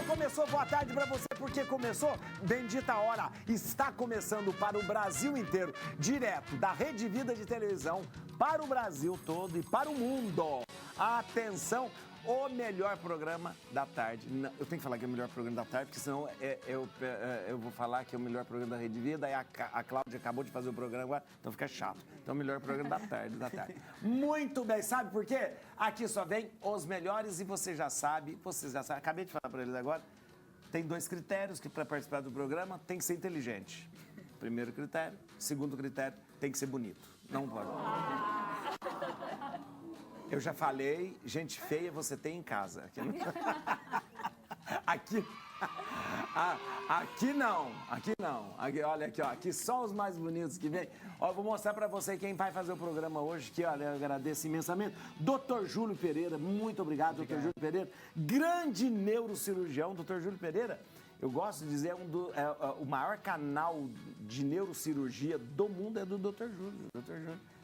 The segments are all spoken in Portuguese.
Começou, boa tarde pra você, porque começou, bendita hora, está começando para o Brasil inteiro, direto da Rede Vida de televisão, para o Brasil todo e para o mundo. Atenção, o melhor programa da tarde. Não, eu tenho que falar que é o melhor programa da tarde, porque senão eu vou falar que é o melhor programa da Rede Vida, e a Cláudia acabou de fazer o programa agora, então fica chato. Então, o melhor programa da tarde, Muito bem, sabe por quê? Aqui só vem os melhores e você já sabe, acabei de falar para eles agora, tem 2 critérios que para participar do programa tem que ser inteligente. Primeiro critério, segundo critério, tem que ser bonito. Não pode. Eu já falei, gente feia você tem em casa. Aqui não. Aqui, olha aqui, ó. Aqui só os mais bonitos que vem. Ó, vou mostrar pra você quem vai fazer o programa hoje, que, olha, eu agradeço imensamente. Dr. Júlio Pereira, muito obrigado, Dr. Júlio Pereira. Grande neurocirurgião, Dr. Júlio Pereira. Eu gosto de dizer, o maior canal de neurocirurgia do mundo é do Dr. Júlio,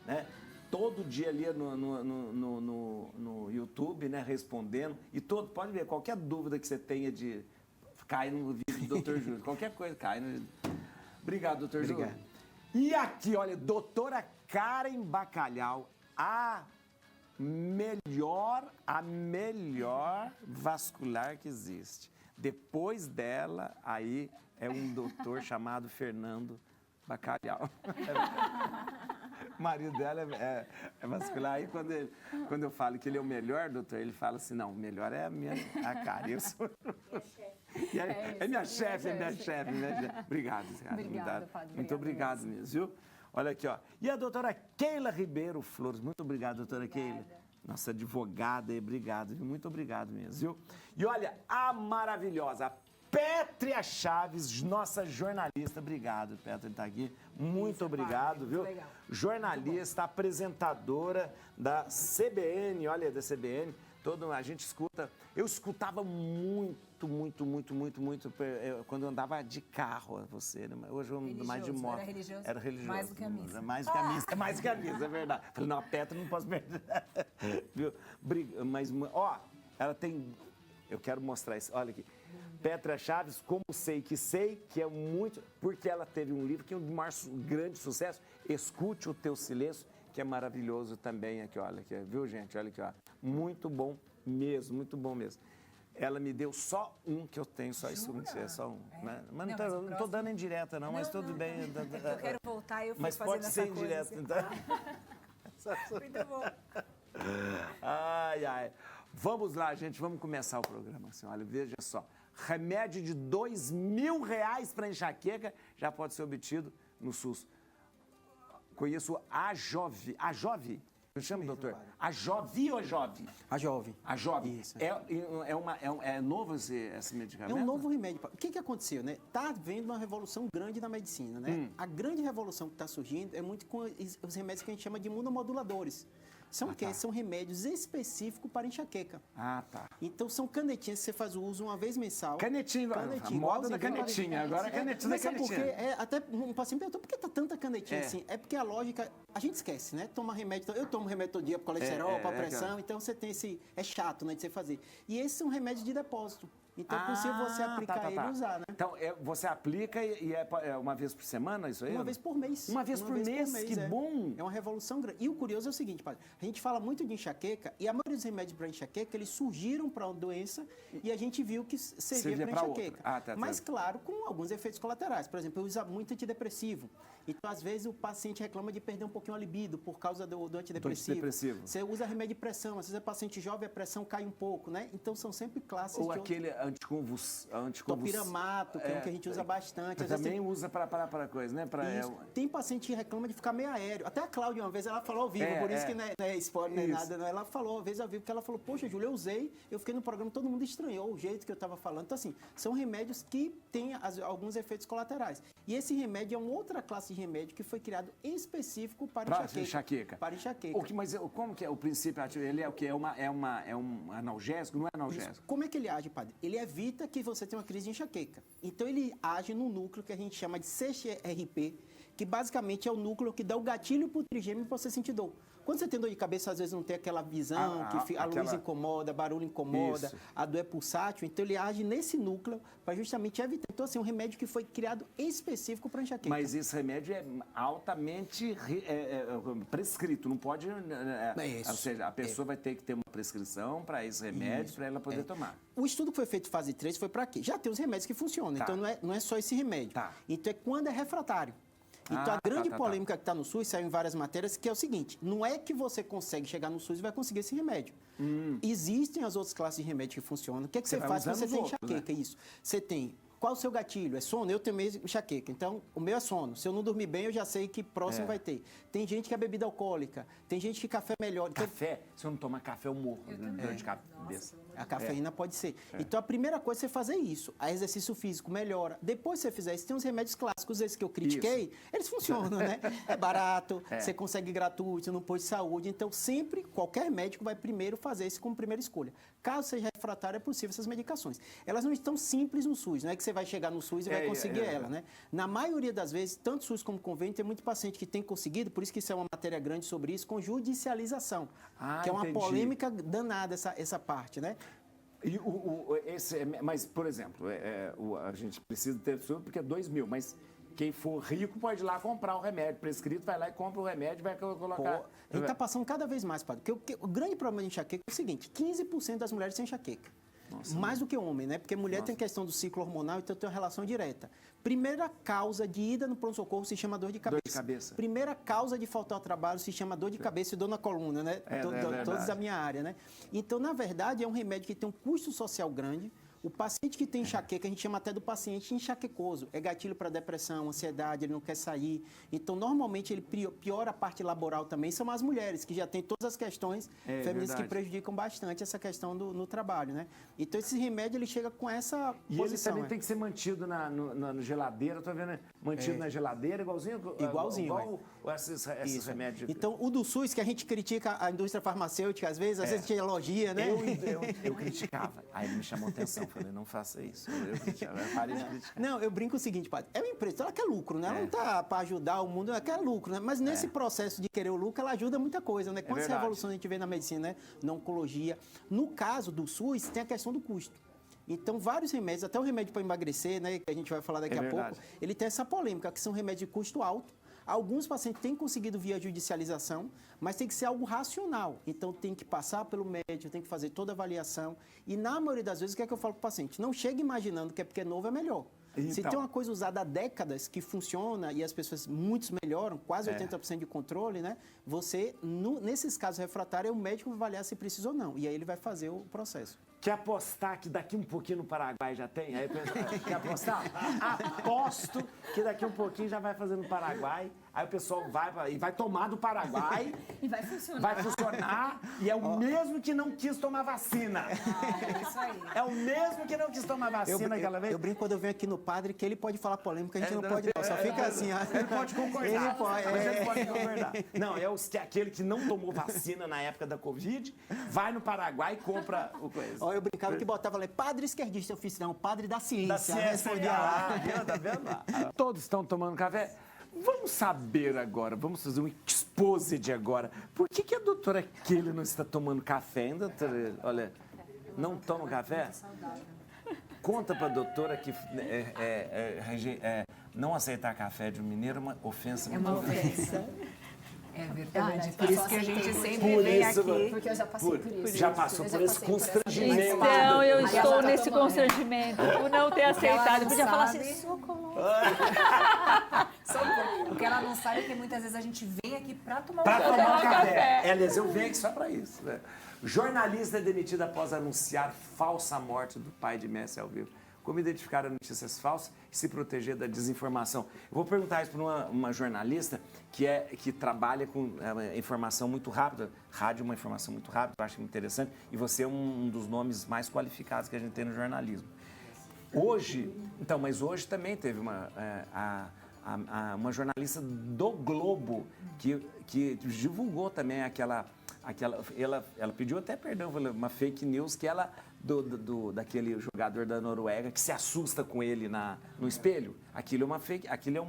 né? Todo dia ali no YouTube, né, respondendo. E pode ver, qualquer dúvida que você tenha cai no vídeo do Dr. Júlio. Qualquer coisa cai no... Obrigado, Dr. Júlio. E aqui, olha, doutora Karen Bacalhau, a melhor vascular que existe. Depois dela, aí é um doutor chamado Fernando Bacalhau. O marido dela é vascular. Aí quando eu falo que ele é o melhor, doutor, ele fala assim, não, o melhor é a Karen. Eu sou... É minha chefe. Obrigado, cara. Obrigada, padre. Muito obrigado mesmo, viu? Olha aqui, ó. E a doutora Keila Ribeiro Flores. Muito obrigado, doutora Keila. Nossa advogada, obrigado, viu? Muito obrigado mesmo, viu? E olha, a maravilhosa Pétria Chaves, nossa jornalista. Obrigado, Pétria, de estar aqui. Muito obrigado, viu? Legal. Jornalista, apresentadora da CBN, olha, da CBN. A gente escuta. Eu escutava muito quando eu andava de carro, você, né? Hoje eu ando mais de moto. Era religioso. Mais do que a missa. Mais que a missa, é verdade. Falei, não, a Pétria não posso perder. Viu? Mas, ó, ela tem... Eu quero mostrar isso, olha aqui. Pétria Chaves, como sei, que é muito... Porque ela teve um livro que é um grande sucesso, Escute o Teu Silêncio, que é maravilhoso também aqui, olha aqui, viu, gente? Olha aqui, ó. Muito bom mesmo. Ela me deu só um que eu tenho, só isso, só um. Né? Mas não estou dando indireta, não, mas tudo bem. Eu quero voltar e eu fico mas fazendo essa coisa. Mas pode ser indireta, então. Muito bom. Ai. Vamos lá, gente, vamos começar o programa. Assim, olha, veja só. Remédio de R$2.000 para enxaqueca já pode ser obtido no SUS. Conheço a Jove. A Jove? Me chama, doutor? A Jove ou Jove? A Jove. A Jove. Isso. É novo esse medicamento? É um novo remédio. O que aconteceu, né? Está havendo uma revolução grande na medicina, né? A grande revolução que está surgindo é muito com os remédios que a gente chama de imunomoduladores. São tá. São remédios específicos para enxaqueca. Ah, tá. Então, são canetinhas que você faz o uso uma vez mensal. Canetinha. A moda da canetinha. Agora a canetinha da canetinha. Porque até um paciente perguntou, por que tá tanta canetinha assim? É porque a lógica, a gente esquece, né? Tomar remédio, eu tomo remédio todo dia para colesterol, para pressão, então você tem esse... É chato, né, de você fazer. E esses são remédios de depósito. Então, é possível você aplicar ele e usar, né? Então, você aplica e é uma vez por semana, isso aí? Uma vez por mês. Uma vez por mês, que bom! É uma revolução grande. E o curioso é o seguinte, padre, a gente fala muito de enxaqueca e a maioria dos remédios para enxaqueca, eles surgiram para uma doença e a gente viu que servia para enxaqueca. Mas, claro, com alguns efeitos colaterais. Por exemplo, eu uso muito antidepressivo. Então, às vezes, o paciente reclama de perder um pouquinho a libido por causa do antidepressivo. Você usa remédio de pressão. Às vezes, é paciente jovem, a pressão cai um pouco, né? Então, são sempre classes ou aquele Topiramato, que é o que a gente usa bastante. Às também usa para coisa, né? Tem paciente que reclama de ficar meio aéreo. Até a Cláudia, uma vez, ela falou ao vivo, por isso que não é spoiler, não é nada. Não. Ela falou uma vez ao vivo, porque ela falou, poxa, Júlia, eu usei, eu fiquei no programa, todo mundo estranhou o jeito que eu estava falando. Então, assim, são remédios que têm alguns efeitos colaterais. E esse remédio é uma outra classe de remédio que foi criado específico para enxaqueca. Para enxaqueca. Mas como que é o princípio ativo? Ele é o quê? É um analgésico? Não é analgésico? Isso. Como é que ele age, padre? Ele evita que você tenha uma crise de enxaqueca. Então, ele age no núcleo que a gente chama de CGRP, que basicamente é o núcleo que dá o gatilho para o trigêmeo para você sentir dor. Quando você tem dor de cabeça, às vezes não tem aquela visão, a luz incomoda, barulho incomoda, a dor é pulsátil, então ele age nesse núcleo para justamente evitar. Então, assim, um remédio que foi criado específico para enxaqueca. Mas esse remédio é altamente prescrito, não pode... ou seja, a pessoa vai ter que ter uma prescrição para esse remédio, para ela poder tomar. O estudo que foi feito fase 3 foi para quê? Já tem os remédios que funcionam, então não é só esse remédio. Então é quando é refratário. Então, a grande polêmica que está no SUS, saiu em várias matérias, que é o seguinte, não é que você consegue chegar no SUS e vai conseguir esse remédio. Existem as outras classes de remédio que funcionam. O que é que você faz quando você tem enxaqueca? Né? Isso. Você tem... Qual o seu gatilho? É sono? Eu tenho mesmo enxaqueca. Então, o meu é sono. Se eu não dormir bem, eu já sei que próximo vai ter. Tem gente que é bebida alcoólica. Tem gente que café é melhor. Então, café? Se eu não tomar café, eu morro. Dor de cabeça. A cafeína pode ser. Então, a primeira coisa é você fazer isso. A exercício físico melhora. Depois que você fizer isso, tem uns remédios clássicos, esses que eu critiquei, eles funcionam, né? É barato, você consegue gratuito, no posto de saúde. Então, sempre, qualquer médico vai primeiro fazer isso como primeira escolha. Caso seja refratário, é possível essas medicações. Elas não estão simples no SUS, não é que você vai chegar no SUS e vai conseguir ela, né? Na maioria das vezes, tanto SUS como convênio, tem muito paciente que tem conseguido, por isso que isso é uma matéria grande sobre isso, com judicialização, que é uma polêmica danada essa parte, né? E mas, por exemplo, a gente precisa ter tudo porque é 2 mil, mas quem for rico pode ir lá comprar o remédio prescrito, vai lá e compra o remédio e vai colocar... A gente está passando cada vez mais, padre, porque o grande problema de enxaqueca é o seguinte, 15% das mulheres têm enxaqueca. Mais do que homem, né? Porque mulher tem questão do ciclo hormonal, então tem uma relação direta. Primeira causa de ida no pronto-socorro se chama dor de cabeça. Dor de cabeça. Primeira causa de faltar ao trabalho se chama dor de cabeça e dor na coluna, né? Todos da minha área, né? Então, na verdade, é um remédio que tem um custo social grande. O paciente que tem enxaqueca, a gente chama até do paciente enxaquecoso. É gatilho para depressão, ansiedade, ele não quer sair. Então, normalmente, ele piora a parte laboral também. São as mulheres, que já têm todas as questões femininas que prejudicam bastante essa questão no trabalho, né? Então, esse remédio, ele chega com essa posição. E ele também tem que ser mantido na geladeira, estou vendo, mantido na geladeira, igualzinho? Igual esses remédios. Então, o do SUS, que a gente critica a indústria farmacêutica, às vezes a gente elogia, né? Eu criticava. Aí ele me chamou atenção. Falei, não faça isso. Eu parei de criticar. Não, eu brinco o seguinte, padre. É uma empresa, ela quer lucro, né? Ela não está para ajudar o mundo, ela quer lucro, né? Mas nesse processo de querer o lucro, ela ajuda muita coisa, né? Quantas revoluções a gente vê na medicina, né? Na oncologia. No caso do SUS, tem a questão do custo. Então, vários remédios, até o remédio para emagrecer, né? Que a gente vai falar daqui a pouco, ele tem essa polêmica, que são remédios de custo alto. Alguns pacientes têm conseguido via judicialização, mas tem que ser algo racional. Então, tem que passar pelo médico, tem que fazer toda a avaliação. E, na maioria das vezes, o que é que eu falo para o paciente? Não chega imaginando que é porque é novo é melhor. Então, se tem uma coisa usada há décadas que funciona e as pessoas, muitos melhoram, quase 80% de controle, né? Você, nesses casos refratários, o médico vai avaliar se precisa ou não. E aí ele vai fazer o processo. Quer apostar que daqui um pouquinho no Paraguai já tem? Aí, quer apostar? Aposto que daqui um pouquinho já vai fazer no Paraguai. Aí o pessoal vai tomar do Paraguai. E vai funcionar. Vai funcionar. E é o mesmo que não quis tomar vacina. É isso aí. É o mesmo que não quis tomar vacina aquela vez. Eu brinco quando eu venho aqui no padre que ele pode falar polêmica, a gente não pode não. Só fica assim. Ele pode concordar. Ele pode, mas ele pode concordar. Não, aquele que não tomou vacina na época da Covid, vai no Paraguai e compra o coisa. Eu brincava que botava lá, padre esquerdista, eu fiz não, padre da ciência. Da ciência, tá vendo lá? Todos estão tomando café. Vamos saber agora, vamos fazer um exposed agora. Por que a doutora Kelly não está tomando café ainda, doutora? Olha, não toma café? Conta para a doutora que não aceitar café de um mineiro é uma ofensa. É uma ofensa. É verdade, por isso que a gente sempre vem aqui. Porque eu já passei por isso. Já passou por esse constrangimento. Então, eu estou nesse constrangimento por não ter aceitado. Podia falar assim, socorro. O que ela não sabe é que muitas vezes a gente vem aqui para tomar um café. Aliás, eu venho aqui só para isso. Né? Jornalista é demitido após anunciar falsa morte do pai de Messi ao vivo. Como identificar as notícias falsas e se proteger da desinformação? Eu vou perguntar isso para uma jornalista que trabalha com informação muito rápida. Rádio é uma informação muito rápida, eu acho interessante. E você é um dos nomes mais qualificados que a gente tem no jornalismo. Mas hoje também teve uma jornalista do Globo que divulgou também ela pediu até perdão, uma fake news que ela... daquele jogador da Noruega que se assusta com ele no espelho. Aquilo é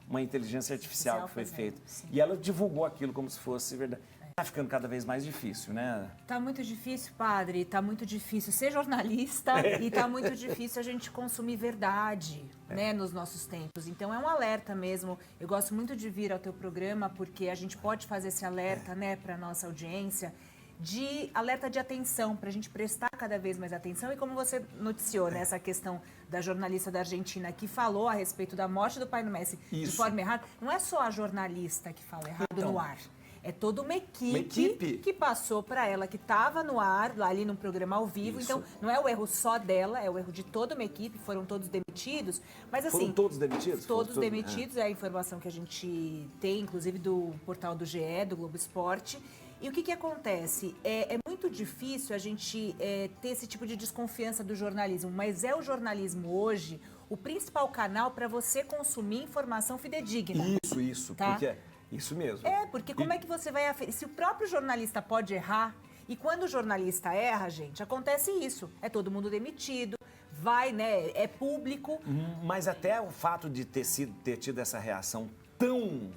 uma inteligência artificial que foi feita. E ela divulgou aquilo como se fosse verdade. Tá ficando cada vez mais difícil, né? Tá muito difícil, padre, tá muito difícil ser jornalista e tá muito difícil a gente consumir verdade, né, nos nossos tempos. Então é um alerta mesmo. Eu gosto muito de vir ao teu programa porque a gente pode fazer esse alerta, né, para nossa audiência, de alerta de atenção, para a gente prestar cada vez mais atenção. E como você noticiou, né, essa questão da jornalista da Argentina que falou a respeito da morte do pai do Messi de forma errada, não é só a jornalista que fala errado no ar. É toda uma equipe que passou para ela, que estava no ar, lá ali no programa ao vivo. Isso. Então, não é o erro só dela, é o erro de toda uma equipe. Foram todos demitidos. Mas assim... Foram todos demitidos? Todos demitidos, é a informação que a gente tem, inclusive do portal do GE, do Globo Esporte. E o que acontece? É muito difícil a gente ter esse tipo de desconfiança do jornalismo, mas é o jornalismo hoje o principal canal para você consumir informação fidedigna. Isso, tá? Porque... Isso mesmo. Porque como é que você vai aferir? Se o próprio jornalista pode errar, e quando o jornalista erra, gente, acontece isso. É todo mundo demitido, vai, né? É público. Mas até o fato de ter tido essa reação tão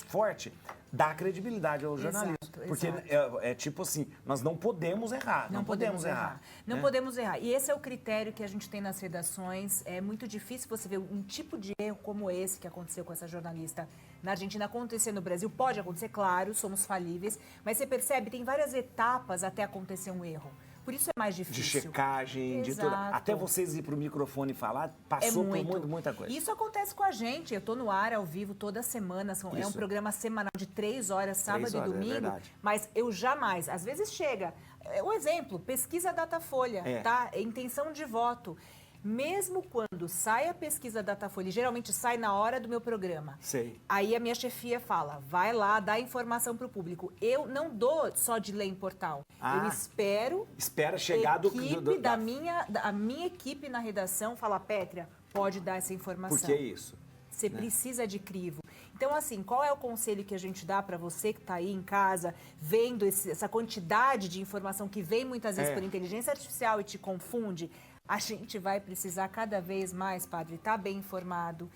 forte dá credibilidade ao jornalismo. Exato. Porque é tipo assim, nós não podemos errar. Não podemos errar. Não podemos errar. E esse é o critério que a gente tem nas redações. É muito difícil você ver um tipo de erro como esse que aconteceu com essa jornalista na Argentina acontecer no Brasil. Pode acontecer, claro, somos falíveis. Mas você percebe, tem várias etapas até acontecer um erro. Por isso é mais difícil. De checagem, de tudo. Até vocês ir pro microfone e falar, passou por muita coisa. Isso acontece com a gente. Eu tô no ar, ao vivo, toda semana. É um programa semanal de 3 horas, sábado e domingo. Mas eu jamais, às vezes chega. O exemplo, pesquisa Datafolha, tá? Intenção de voto. Mesmo quando sai a pesquisa Datafolha, geralmente sai na hora do meu programa. Sei. Aí a minha chefia fala, vai lá, dá informação para o público. Eu não dou só de ler em portal. Eu espero... Espera chegar a minha equipe na redação fala, Pétria, pode dar essa informação. Por que isso? Você precisa de crivo. Então, assim, qual é o conselho que a gente dá para você que está aí em casa, vendo essa quantidade de informação que vem muitas vezes por inteligência artificial e te confunde? A gente vai precisar cada vez mais, padre, estar bem informado,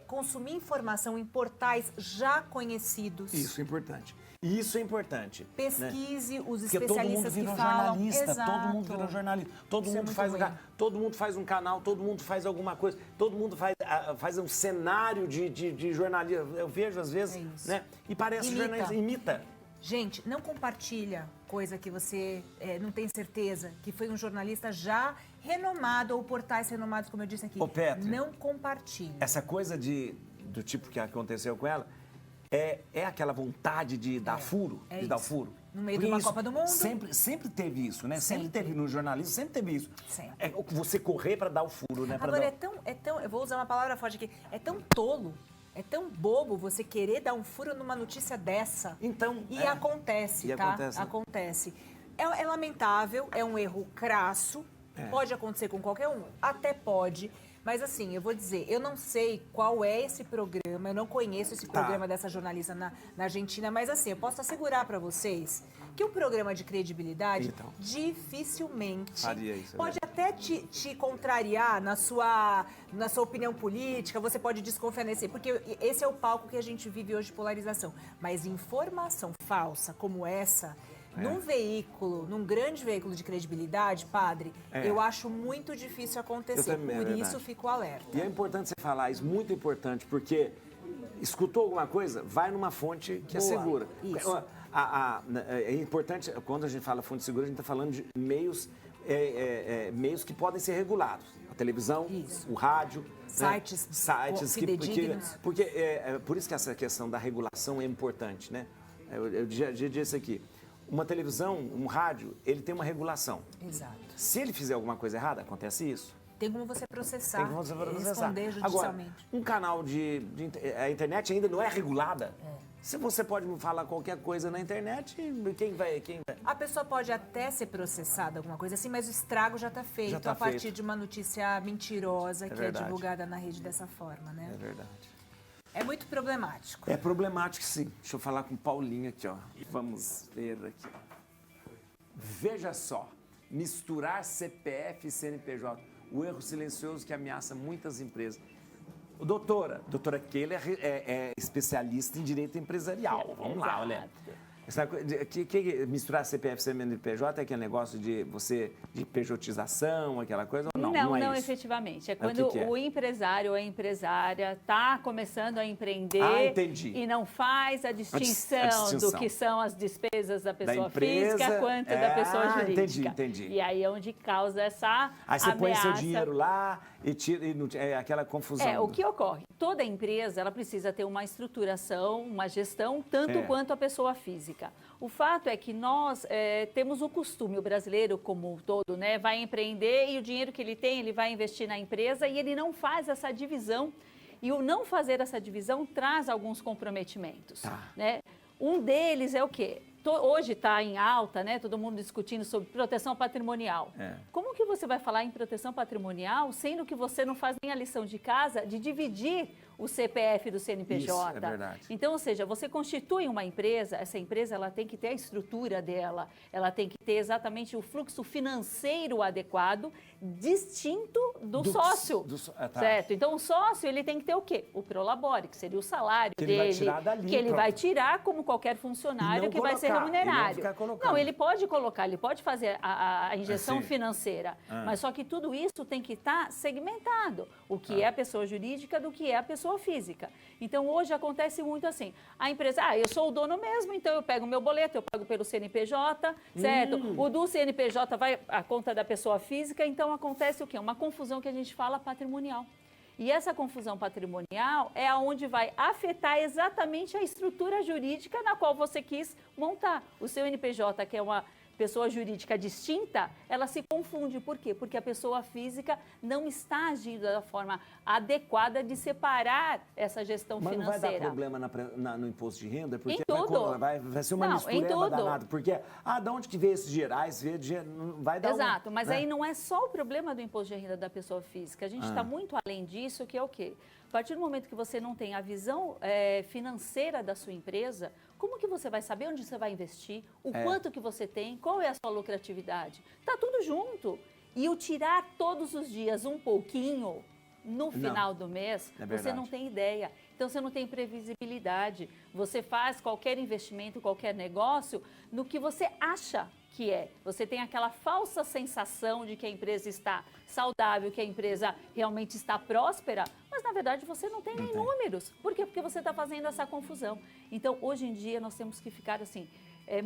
consumir informação em portais já conhecidos. Isso é importante. Isso é importante. Pesquise, né? Os porque especialistas que falam. Jornalista, todo mundo virou jornalista. Todo mundo faz um canal, todo mundo faz alguma coisa, todo mundo faz um cenário de jornalismo. Eu vejo às vezes, né? E parece jornalista, imita. Gente, não compartilha coisa que você não tem certeza, que foi um jornalista já renomado, ou portais renomados, como eu disse aqui. Ô, Pétria, não compartilha. Essa coisa do tipo que aconteceu com ela, é aquela vontade de dar furo, dar furo. No meio de uma Copa do Mundo. Sempre teve isso, né? Sempre teve no jornalismo, sempre teve isso. Sempre. Você correr para dar o furo, né? Agora, eu vou usar uma palavra forte aqui, é tão tolo. É tão bobo você querer dar um furo numa notícia dessa. Então, acontece, tá? Acontece. É lamentável, é um erro crasso. Pode acontecer com qualquer um? Até pode. Mas assim, eu vou dizer, eu não sei qual é esse programa, eu não conheço esse programa dessa jornalista na Argentina, mas assim, eu posso assegurar para vocês que um programa de credibilidade dificilmente pode até te contrariar na sua opinião política, você pode desconfiar nesse, porque esse é o palco que a gente vive hoje de polarização. Mas informação falsa como essa, num veículo, num grande veículo de credibilidade, padre, eu acho muito difícil acontecer. Por isso, fico alerta. E é importante você falar isso, muito importante, porque escutou alguma coisa, vai numa fonte que é segura. Isso. É importante, quando a gente fala fonte segura, a gente está falando de meios que podem ser regulados. A televisão, o rádio, sites fidedignos. Por isso que essa questão da regulação é importante, né? Eu já disse aqui. Uma televisão, um rádio, ele tem uma regulação. Exato. Se ele fizer alguma coisa errada, acontece isso. Tem como você processar. Responder judicialmente. Agora, um canal a internet ainda não é regulada. Se você pode falar qualquer coisa na internet, quem vai? A pessoa pode até ser processada, alguma coisa assim, mas o estrago já está feito a partir de uma notícia mentirosa que é divulgada na rede dessa forma, né? É verdade. É muito problemático. É problemático, sim. Deixa eu falar com o Paulinho aqui, ó. Vamos ver aqui. Veja só, misturar CPF e CNPJ, o erro silencioso que ameaça muitas empresas. Doutora Keila é especialista em direito empresarial. Vamos lá, olha. Misturar CPF e CNPJ é aquele negócio de pejotização, aquela coisa ou não? Não, efetivamente. É quando o empresário ou a empresária está começando a empreender e não faz a distinção do que são as despesas da pessoa física quanto da pessoa jurídica. Entendi. E aí é onde causa essa Aí você põe seu dinheiro lá e tira aquela confusão. O que ocorre? Toda empresa ela precisa ter uma estruturação, uma gestão, tanto quanto a pessoa física. O fato é que nós temos o costume, o brasileiro como um todo, né, vai empreender e o dinheiro que ele tem, ele vai investir na empresa e ele não faz essa divisão. E o não fazer essa divisão traz alguns comprometimentos. Né? Um deles é o quê? Hoje está em alta, né? Todo mundo discutindo sobre proteção patrimonial. Como que você vai falar em proteção patrimonial sendo que você não faz nem a lição de casa de dividir o CPF do CNPJ? Isso, é verdade. Então, ou seja, você constitui uma empresa, essa empresa ela tem que ter a estrutura dela, ela tem que ter exatamente o fluxo financeiro adequado, distinto do sócio. Certo? Então, o sócio ele tem que ter o quê? O prolabore, que seria o salário dele, ele vai tirar dali, que ele vai tirar como qualquer funcionário que vai ser remunerário. Não, ele pode colocar, ele pode fazer a injeção financeira, mas só que tudo isso tem que estar segmentado, o que é a pessoa jurídica do que é a pessoa física. Então, hoje acontece muito assim, a empresa, eu sou o dono mesmo, então eu pego o meu boleto, eu pago pelo CNPJ, certo? O do CNPJ vai à conta da pessoa física, então acontece o quê? Uma confusão que a gente fala patrimonial. E essa confusão patrimonial é aonde vai afetar exatamente a estrutura jurídica na qual você quis montar. O seu NPJ, que é uma pessoa jurídica distinta, ela se confunde. Por quê? Porque a pessoa física não está agindo da forma adequada de separar essa gestão financeira. Mas não vai dar problema no imposto de renda? Porque em tudo. Vai ser uma mistura danada. Porque, de onde que veio esses gerais? Vai dar Exato, mas aí não é só o problema do imposto de renda da pessoa física. A gente está muito além disso, que é o quê? A partir do momento que você não tem a visão financeira da sua empresa, como que você vai saber onde você vai investir, o quanto que você tem, qual é a sua lucratividade? Está tudo junto. E o tirar todos os dias um pouquinho no final do mês, você não tem ideia. Então, você não tem previsibilidade. Você faz qualquer investimento, qualquer negócio no que você acha que é. Você tem aquela falsa sensação de que a empresa está saudável, que a empresa realmente está próspera, mas, na verdade, você não tem nem números. Por quê? Porque você está fazendo essa confusão. Então, hoje em dia, nós temos que ficar assim,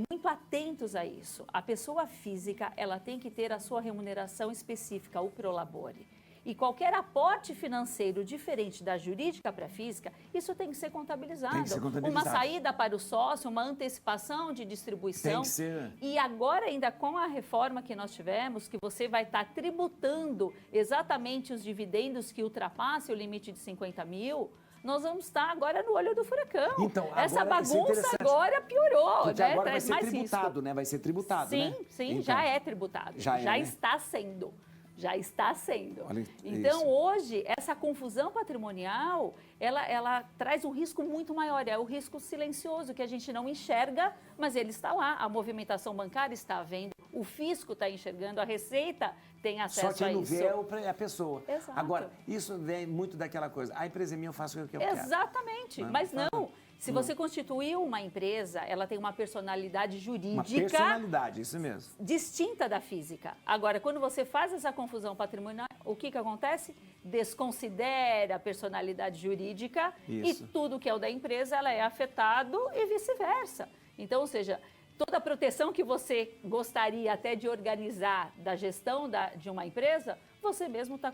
muito atentos a isso. A pessoa física, ela tem que ter a sua remuneração específica, o prolabore. E qualquer aporte financeiro diferente da jurídica para a física, isso tem que ser contabilizado. Tem que ser contabilizado. Uma saída para o sócio, uma antecipação de distribuição. Tem que ser. E agora, ainda com a reforma que nós tivemos, que você vai estar tributando exatamente os dividendos que ultrapassem o limite de 50 mil, nós vamos estar agora no olho do furacão. Então, essa bagunça agora piorou, porque né? Agora traz vai ser mais tributado, risco. né? Vai ser tributado, sim, né? Sim, então, já é tributado. Já está sendo. Já está sendo. Olha então, isso. hoje, essa confusão patrimonial, ela traz um risco muito maior. É o risco silencioso, que a gente não enxerga, mas ele está lá. A movimentação bancária está vendo, o fisco está enxergando, a Receita tem acesso a isso. Só quem não vê é a pessoa. Exato. Agora, isso vem muito daquela coisa. A empresa é minha, eu faço o que eu quero. Exatamente. Mas não. Se você constituiu uma empresa, ela tem uma personalidade jurídica... Uma personalidade, isso mesmo. ...distinta da física. Agora, quando você faz essa confusão patrimonial, o que acontece? Desconsidera a personalidade jurídica e tudo que é o da empresa, ela é afetado e vice-versa. Então, ou seja, toda a proteção que você gostaria até de organizar da gestão de uma empresa, você mesmo está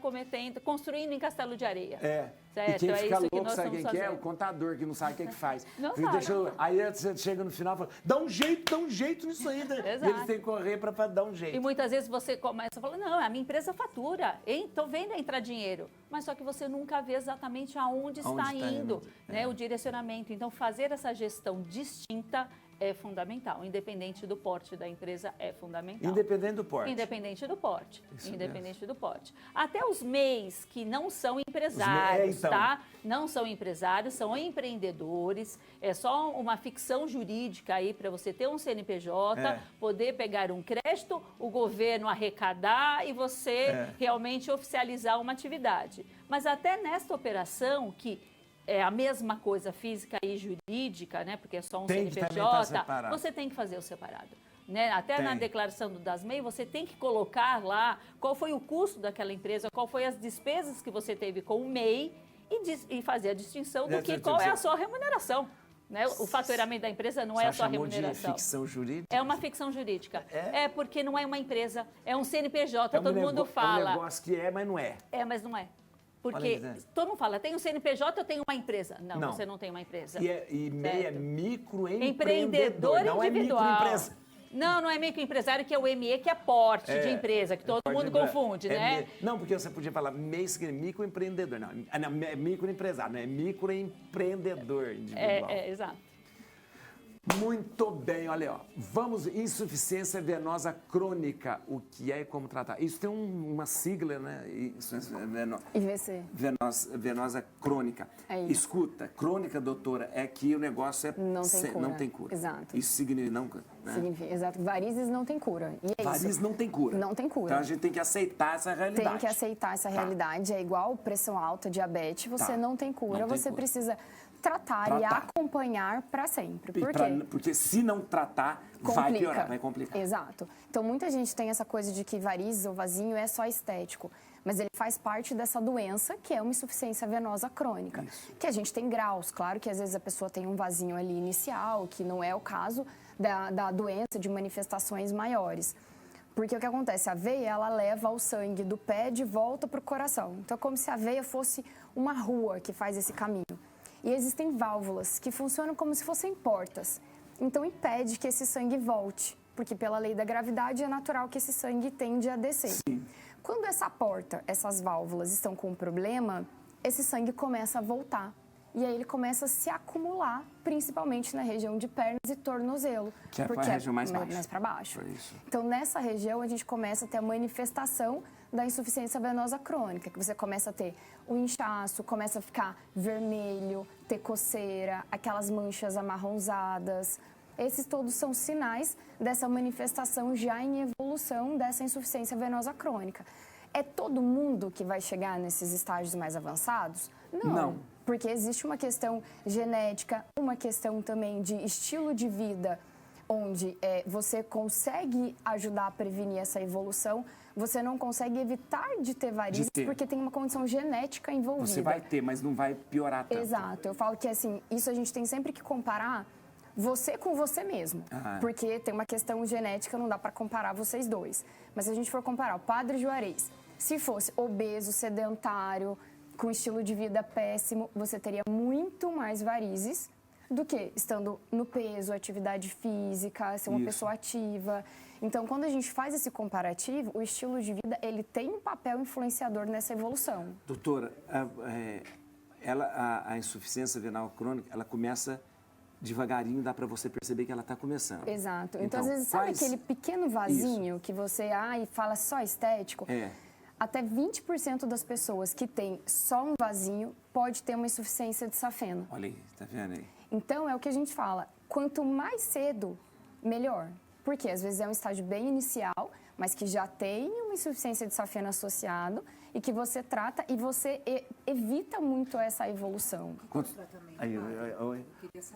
construindo em castelo de areia. Certo? E quem fica isso louco, sabe quem que é? O contador, que não sabe o que faz. Aí você chega no final e fala, dá um jeito nisso aí. E eles têm que correr para dar um jeito. E muitas vezes você começa a falar, não, a minha empresa fatura, estou vendo entrar dinheiro. Mas só que você nunca vê exatamente aonde está indo, né, o direcionamento. Então, fazer essa gestão distinta é fundamental. Independente do porte da empresa, é fundamental. Independente do porte? Independente do porte. Isso independente mesmo. do porte. Até os MEIs, que não são empresários, então. tá? Não são empresários, são empreendedores. É só uma ficção jurídica aí para você ter um CNPJ, poder pegar um crédito, o governo arrecadar e você realmente oficializar uma atividade. Mas até nesta operação, que é a mesma coisa física e jurídica, né? Porque é só um CNPJ, você tem que fazer o separado. Né? Até na declaração das MEI, você tem que colocar lá qual foi o custo daquela empresa, qual foi as despesas que você teve com o MEI e fazer a distinção do que qual é a sua remuneração. Né? O faturamento da empresa não é a sua remuneração. De ficção jurídica? É uma ficção jurídica. É porque não é uma empresa, é um CNPJ, todo mundo fala. É um negócio que é, mas não é. É, mas não é. Porque todo mundo fala, tem um CNPJ, eu tenho uma empresa. Não, você não tem uma empresa. E MEI é microempreendedor, empreendedor não individual. É microempresa. Não é microempresário, que é o ME, que é porte de empresa, que todo mundo confunde, né? Não, porque você podia falar MEI, microempreendedor. Não, é microempresário, não é microempreendedor individual. Exato. Muito bem, olha, ó. Vamos, insuficiência venosa crônica, o que é e como tratar. Isso tem uma sigla, né? IVC. Venosa crônica. É isso. Escuta, crônica, doutora, é que o negócio não tem cura. Exato. Isso significa, não, né? Significa, exato. Varizes não tem cura. E é Varizes não tem cura. Não tem cura. Então a gente tem que aceitar essa realidade. Tem que aceitar essa realidade. É igual pressão alta, diabetes, você não tem cura, você precisa tratar e acompanhar para sempre. Por quê? Porque se não tratar, vai piorar, vai complicar. Exato. Então, muita gente tem essa coisa de que varizes ou vasinho é só estético, mas ele faz parte dessa doença que é uma insuficiência venosa crônica. Isso. Que a gente tem graus. Claro que às vezes a pessoa tem um vasinho ali inicial, que não é o caso da doença, de manifestações maiores. Porque o que acontece? A veia, ela leva o sangue do pé de volta para o coração. Então, é como se a veia fosse uma rua que faz esse caminho. E existem válvulas que funcionam como se fossem portas. Então, impede que esse sangue volte, porque pela lei da gravidade é natural que esse sangue tende a descer. Sim. Quando essa porta, essas válvulas estão com um problema, esse sangue começa a voltar. E aí ele começa a se acumular, principalmente na região de pernas e tornozelo. Que é a região mais baixa. Mais para baixo. Então, nessa região, a gente começa a ter a manifestação da insuficiência venosa crônica, que você começa a ter o inchaço, começa a ficar vermelho, ter coceira, aquelas manchas amarronzadas. Esses todos são sinais dessa manifestação já em evolução dessa insuficiência venosa crônica. É todo mundo que vai chegar nesses estágios mais avançados? Não. Porque existe uma questão genética, uma questão também de estilo de vida, onde você consegue ajudar a prevenir essa evolução, você não consegue evitar de ter varizes porque tem uma condição genética envolvida. Você vai ter, mas não vai piorar tanto. Exato. Eu falo que, assim, isso a gente tem sempre que comparar você com você mesmo. Porque tem uma questão genética, não dá para comparar vocês dois. Mas se a gente for comparar o Padre Juarez, se fosse obeso, sedentário, com estilo de vida péssimo, você teria muito mais varizes do que estando no peso, atividade física, ser uma pessoa ativa. Então, quando a gente faz esse comparativo, o estilo de vida, ele tem um papel influenciador nessa evolução. Doutora, a insuficiência venal crônica, ela começa devagarinho, dá para você perceber que ela está começando. Exato. Então, às vezes, sabe aquele pequeno vasinho que você e fala só estético? Até 20% das pessoas que têm só um vasinho pode ter uma insuficiência de safena. Olha aí, tá vendo aí? Então, é o que a gente fala, quanto mais cedo, melhor. Porque às vezes é um estágio bem inicial, mas que já tem uma insuficiência de safena associado e que você trata e você evita muito essa evolução.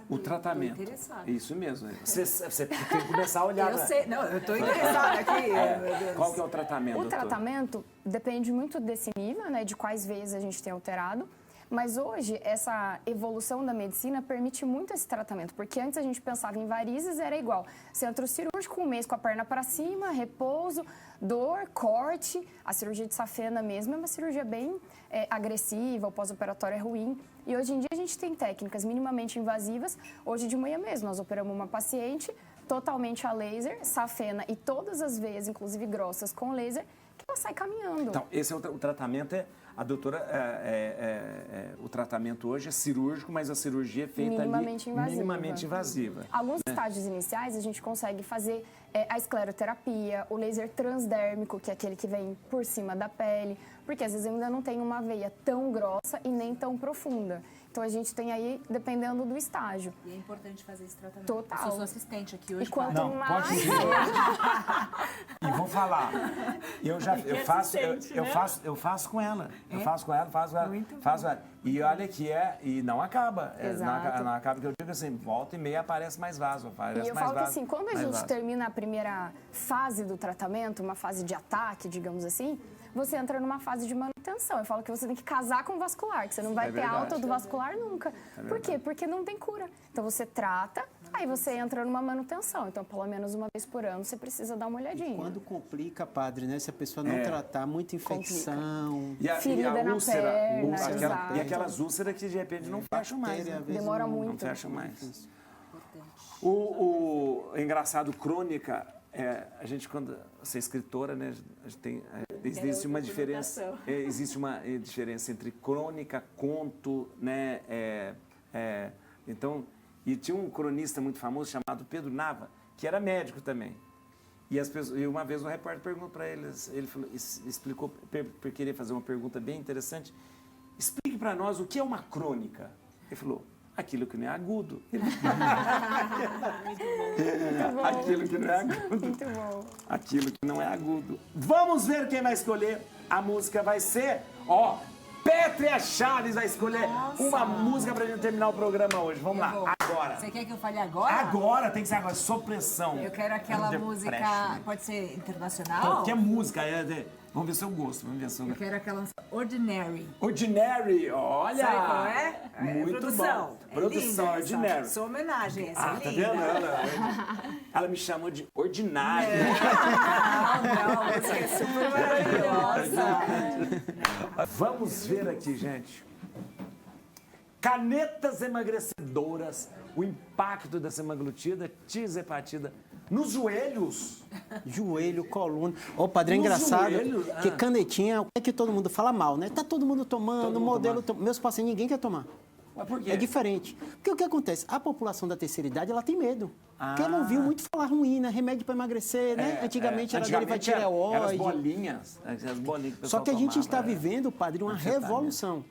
O tratamento. Isso mesmo. Você tem que começar a olhar. Eu sei, não, eu estou interessada aqui. Qual que é o tratamento, O tratamento depende muito desse nível, né, de quais vezes a gente tem alterado. Mas hoje, essa evolução da medicina permite muito esse tratamento, porque antes a gente pensava em varizes, era igual centro cirúrgico, um mês com a perna para cima, repouso, dor, corte. A cirurgia de safena mesmo é uma cirurgia bem agressiva, o pós-operatório é ruim. E hoje em dia a gente tem técnicas minimamente invasivas. Hoje de manhã mesmo nós operamos uma paciente totalmente a laser, safena e todas as veias, inclusive grossas, com laser, que ela sai caminhando. Então, esse é o tratamento, A doutora, o tratamento hoje é cirúrgico, mas a cirurgia é feita minimamente invasiva. Alguns estágios iniciais a gente consegue fazer a escleroterapia, o laser transdérmico, que é aquele que vem por cima da pele, porque às vezes ainda não tem uma veia tão grossa e nem tão profunda. Então, a gente tem aí, dependendo do estágio. E é importante fazer esse tratamento. Total. Eu sou sua assistente aqui hoje. E quanto mais... Pode ser. E vou falar. Eu faço com ela. Eu faço com ela. E olha que e não acaba. Não acaba, que eu digo assim, volta e meia aparece mais vaso. E eu falo que assim, quando a gente termina a primeira fase do tratamento, uma fase de ataque, digamos assim, você entra numa fase de manutenção. Eu falo que você tem que casar com o vascular, que você não vai ter alta do vascular nunca. Por quê? Porque não tem cura. Então, você trata, aí você entra numa manutenção. Então, pelo menos uma vez por ano, você precisa dar uma olhadinha. E quando complica, padre, né? Se a pessoa não tratar, muita infecção. Ferida na perna. E aquelas úlceras que, de repente, não fecham mais. Demora muito. Não fecham mais. Engraçado, crônica... a gente, quando você é escritora, né, existe uma diferença. Existe uma diferença entre crônica, conto, né? Então, e tinha um cronista muito famoso chamado Pedro Nava, que era médico também. E uma vez um repórter perguntou para eles, ele explicou, queria fazer uma pergunta bem interessante. Explique para nós o que é uma crônica. Ele falou: aquilo que não é agudo. Aquilo que não é agudo. Muito bom. Aquilo que não é agudo. Vamos ver quem vai escolher. A música vai ser, Pétria Chaves vai escolher uma música pra gente terminar o programa hoje. Vamos lá, agora. Você quer que eu fale agora? Agora, tem que ser agora, sob pressão. Eu quero aquela música, pode ser internacional? Qualquer música, vamos ver seu gosto. Eu quero aquela Ordinary. Ordinary, olha! Sabe qual é? Muito produção. bom. Produção, linda, Ordinary. Sua homenagem, essa tá vendo? Ela me chamou de Ordinária. Não, a música é super maravilhosa. Vamos ver aqui, gente. Canetas emagrecedoras, o impacto da semaglutida, tisepatida nos joelhos. Joelho, coluna. Padre, é engraçado que canetinha, é que todo mundo fala mal, né? Tá todo mundo tomando, meus pacientes, ninguém quer tomar. Mas por quê? É diferente. Porque o que acontece? A população da terceira idade, ela tem medo. Porque ela ouviu muito falar ruim, né? Remédio para emagrecer, né? Antigamente era dele vai tireoide. As bolinhas que Só que a gente está vivendo, padre, uma revolução.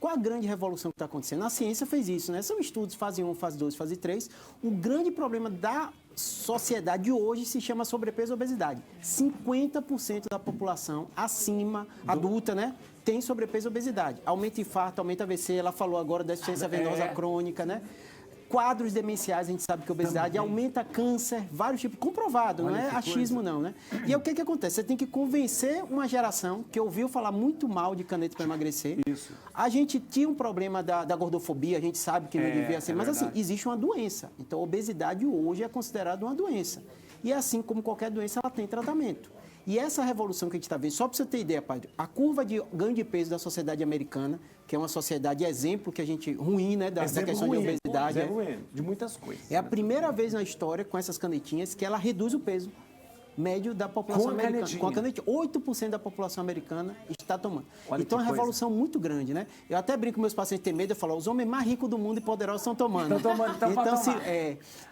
Qual a grande revolução que está acontecendo? A ciência fez isso, né? São estudos, fase 1, fase 2, fase 3. O grande problema da sociedade hoje se chama sobrepeso e obesidade. 50% da população acima, adulta, né? Tem sobrepeso e obesidade. Aumenta infarto, aumenta AVC, ela falou agora da insuficiência venosa crônica, né? Quadros demenciais, a gente sabe que a obesidade aumenta câncer, vários tipos, comprovado, não é achismo não, né? E aí o que acontece? Você tem que convencer uma geração que ouviu falar muito mal de caneta para emagrecer. Isso. A gente tinha um problema da gordofobia, a gente sabe que não devia ser, mas assim, existe uma doença. Então a obesidade hoje é considerada uma doença. E assim como qualquer doença, ela tem tratamento. E essa revolução que a gente está vendo, só para você ter ideia, padre, a curva de ganho de peso da sociedade americana, que é uma sociedade exemplo que a gente ruim, né, da questão de obesidade. De muitas coisas. É a primeira vez na história com essas canetinhas que ela reduz o peso médio da população americana. Com a canetinha. 8% da população americana está tomando. Então é uma revolução muito grande, né? Eu até brinco com meus pacientes têm medo, eu falo, os homens mais ricos do mundo e poderosos estão tomando.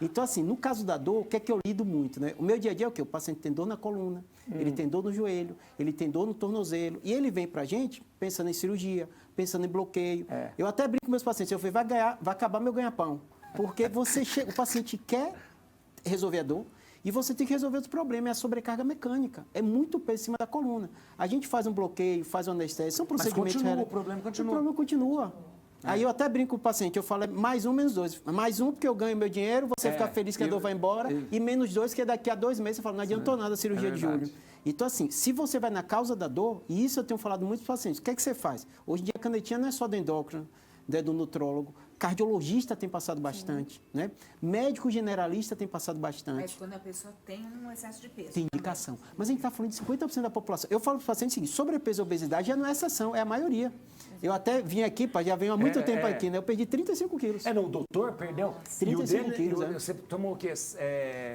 Então, assim, no caso da dor, o que é que eu lido muito, né? O meu dia a dia é o quê? O paciente tem dor na coluna, ele tem dor no joelho, ele tem dor no tornozelo, e ele vem pra gente pensando em cirurgia, pensando em bloqueio. Eu até brinco com meus pacientes, eu falei, vai acabar meu ganha-pão. Porque o paciente quer resolver a dor, e você tem que resolver outro problema, é a sobrecarga mecânica. É muito peso em cima da coluna. A gente faz um bloqueio, faz uma anestesia, são procedimentos... Mas o problema continua. O problema continua. Aí eu até brinco com o paciente, eu falo, mais um, menos dois. Mais um porque eu ganho meu dinheiro, você fica feliz que a dor vai embora, e menos dois, que daqui a 2 meses você fala, não adiantou nada a cirurgia de julho. Então, assim, se você vai na causa da dor, e isso eu tenho falado muito para os pacientes, o que é que você faz? Hoje em dia a canetinha não é só do endócrino, do nutrólogo, cardiologista tem passado bastante, né? Médico generalista tem passado bastante. Mas quando a pessoa tem um excesso de peso. Tem indicação. Mas a gente está falando de 50% da população. Eu falo para os pacientes o seguinte, sobrepeso e obesidade já não é exceção, é a maioria. Eu até vim aqui, já venho há muito tempo aqui, né? Eu perdi 35 quilos. O doutor perdeu? 35 quilos, Você tomou o quê?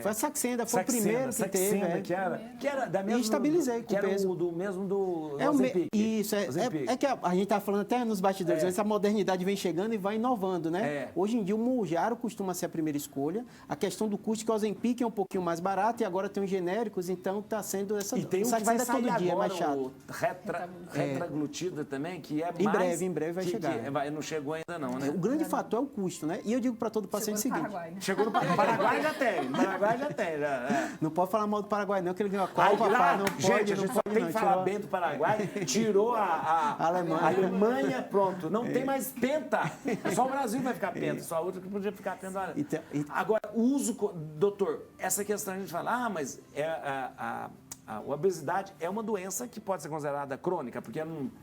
Foi a Saxenda, foi o primeiro que teve. Que era da mesma... E estabilizei com o peso. Do mesmo do Ozempic. Isso, é que a gente estava falando até nos bastidores, essa modernidade vem chegando e vai inovando, né? Hoje em dia o Mounjaro costuma ser a primeira escolha. A questão do custo, que o Ozempic é um pouquinho mais barato e agora tem os genéricos, então está sendo essa... E tem um que vai sair todo dia, é mais chato. O retraglutida também, que é mais... Em breve vai chegar. Não chegou ainda não, né? O grande fator é o custo, né? E eu digo para todo paciente o seguinte... Chegou no Paraguai, já tem. Paraguai já tem. Não pode falar mal do Paraguai, não, que ele ganhou a Copa. Não pode, gente, a gente só tem que falar bem do Paraguai. Tirou a Alemanha, pronto. Não tem mais penta. Só o Brasil vai ficar penta. Só a outra que podia ficar penta. Agora, o uso... Doutor, essa questão a gente fala, mas a obesidade é uma doença que pode ser considerada crônica, porque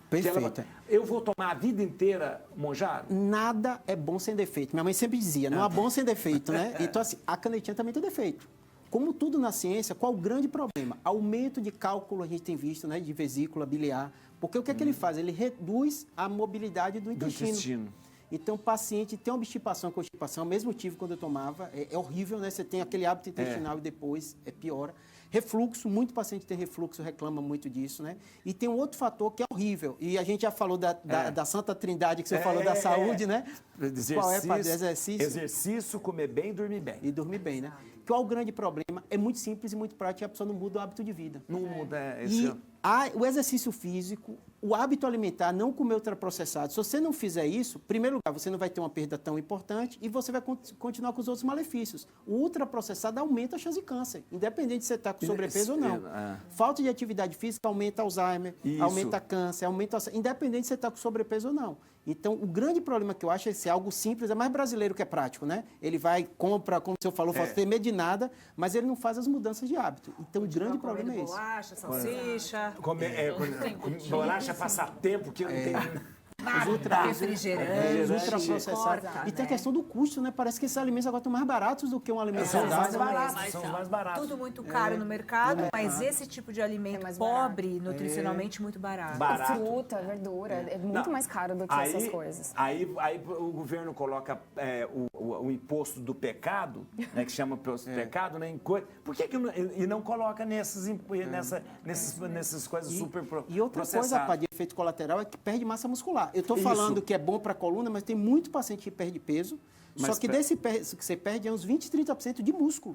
Perfeito. Eu vou tomar a vida inteira Mounjaro? Nada é bom sem defeito. Minha mãe sempre dizia, não há bom sem defeito, né? Então, assim, a canetinha também tem defeito. Como tudo na ciência, qual o grande problema? Aumento de cálculo, a gente tem visto, né? De vesícula biliar. Porque o que é que ele faz? Ele reduz a mobilidade do intestino. Então, o paciente tem obstipação, constipação, o mesmo motivo quando eu tomava, é horrível, né? Você tem aquele hábito intestinal e depois piora. Refluxo, muito paciente tem refluxo, reclama muito disso, né? E tem um outro fator que é horrível, e a gente já falou da Santa Trindade, que você falou da saúde, né? Qual é, padre? Exercício, comer bem e dormir bem. E dormir bem, né? Qual o grande problema? É muito simples e muito prático, a pessoa não muda o hábito de vida. Não muda, o exercício físico, o hábito alimentar, não comer ultraprocessado. Se você não fizer isso, em primeiro lugar, você não vai ter uma perda tão importante e você vai continuar com os outros malefícios. O ultraprocessado aumenta a chance de câncer, independente se você está com sobrepeso ou não. Falta de atividade física aumenta Alzheimer, aumenta câncer, independente se você está com sobrepeso ou não. Então, o grande problema que eu acho é ser algo simples, é mais brasileiro que é prático, né? Ele vai, compra, como o senhor falou, faz ter medo de nada, mas ele não faz as mudanças de hábito. Então, o grande problema é esse. Bolacha, salsicha. Bolacha, passar tempo, que não tem... Refrigerante, ultraprocessado. E tem a questão do custo, né? Parece que esses alimentos agora estão mais baratos do que um alimento saudável. São os mais baratos. Tudo muito caro no mercado, mas esse tipo de alimento pobre, nutricionalmente, muito barato. Fruta, verdura, é muito mais caro do que essas coisas. Aí o governo coloca o imposto do pecado, né, que chama imposto do pecado, né, por que não coloca nessas coisas super processadas? E outra coisa, pá, de efeito colateral é que perde massa muscular. Eu estou falando que é bom para a coluna, mas tem muito paciente que perde peso. Só que desse peso que você perde é uns 20, 30% de músculo.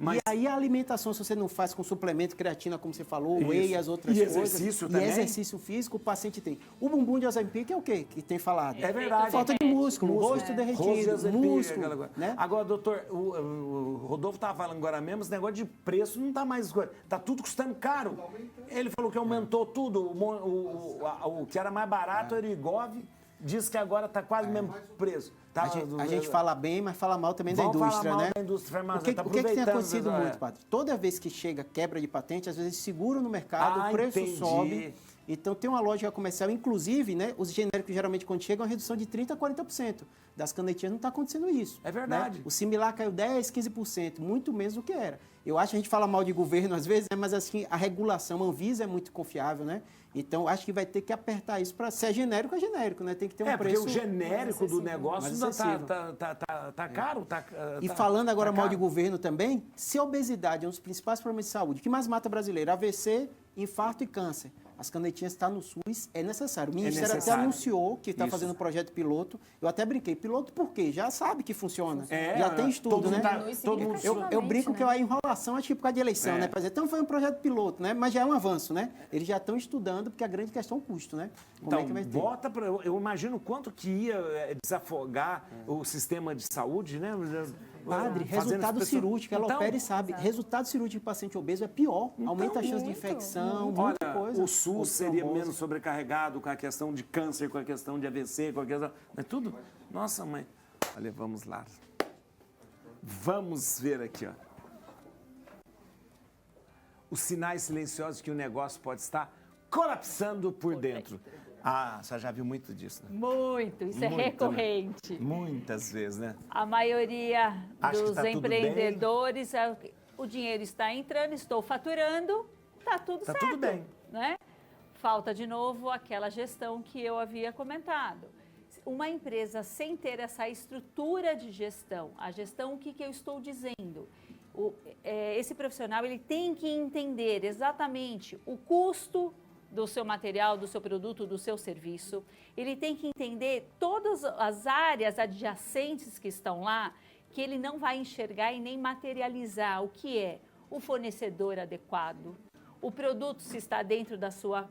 E aí a alimentação, se você não faz com suplemento, creatina, como você falou, whey e as outras coisas. Exercício também. E exercício físico, o paciente tem. O bumbum de Ozempic é o quê que tem falado? É verdade. Falta de músculo, rosto derretido, músculo. Né? Agora, doutor, o Rodolfo estava falando agora mesmo, esse negócio de preço não está mais... Está tudo custando caro. Ele falou que aumentou tudo. O que era mais barato, era o Igov, diz que agora está quase o mesmo preço. Tá, a gente fala bem, mas fala mal também da indústria, né? Da indústria o que tem acontecido muito, padre? Toda vez que chega quebra de patente, às vezes seguram no mercado, o preço sobe. Então tem uma lógica comercial, inclusive, né? Os genéricos geralmente quando chegam, a redução de 30% a 40%. Das canetinhas não está acontecendo isso. É verdade. Né? O similar caiu 10%, 15%, muito menos do que era. Eu acho que a gente fala mal de governo às vezes, né? Mas assim, a regulação, a Anvisa é muito confiável, né? Então, acho que vai ter que apertar isso para ser genérico, é genérico, né? Tem que ter um preço... porque o genérico do negócio tá caro. E falando agora mal de governo também, se a obesidade é um dos principais problemas de saúde, o que mais mata brasileiro? AVC, infarto e câncer. As canetinhas estão no SUS, é necessário. O Ministério até anunciou que está fazendo um projeto piloto. Eu até brinquei, piloto por quê? Já sabe que funciona. Já tem estudo, né? Eu brinco que a enrolação é tipo por causa de eleição, né? Para dizer, então foi um projeto piloto, né? Mas já é um avanço, né? Eles já estão estudando, porque a grande questão é o custo, né? Como é que vai ter? Eu imagino quanto que ia desafogar o sistema de saúde, né? Padre, resultado cirúrgico, ela opera e sabe. Resultado cirúrgico de paciente obeso é pior. Aumenta a chance de infecção, muita coisa. O SUS seria menos sobrecarregado com a questão de câncer, com a questão de AVC, com a questão... Mas tudo? Nossa, mãe. Olha, vamos lá. Vamos ver aqui, ó. Os sinais silenciosos que o negócio pode estar colapsando por dentro. Ah, você já viu muito disso, né? Muito, isso é recorrente. Né? Muitas vezes, né? A maioria dos empreendedores, o dinheiro está entrando, estou faturando, está tudo certo. Está tudo bem. Né? falta de novo aquela gestão que eu havia comentado. Uma empresa sem ter essa estrutura de gestão, a gestão, o que eu estou dizendo? Esse profissional ele tem que entender exatamente o custo do seu material, do seu produto, do seu serviço. Ele tem que entender todas as áreas adjacentes que estão lá, que ele não vai enxergar e nem materializar o que é o fornecedor adequado, o produto se está dentro da sua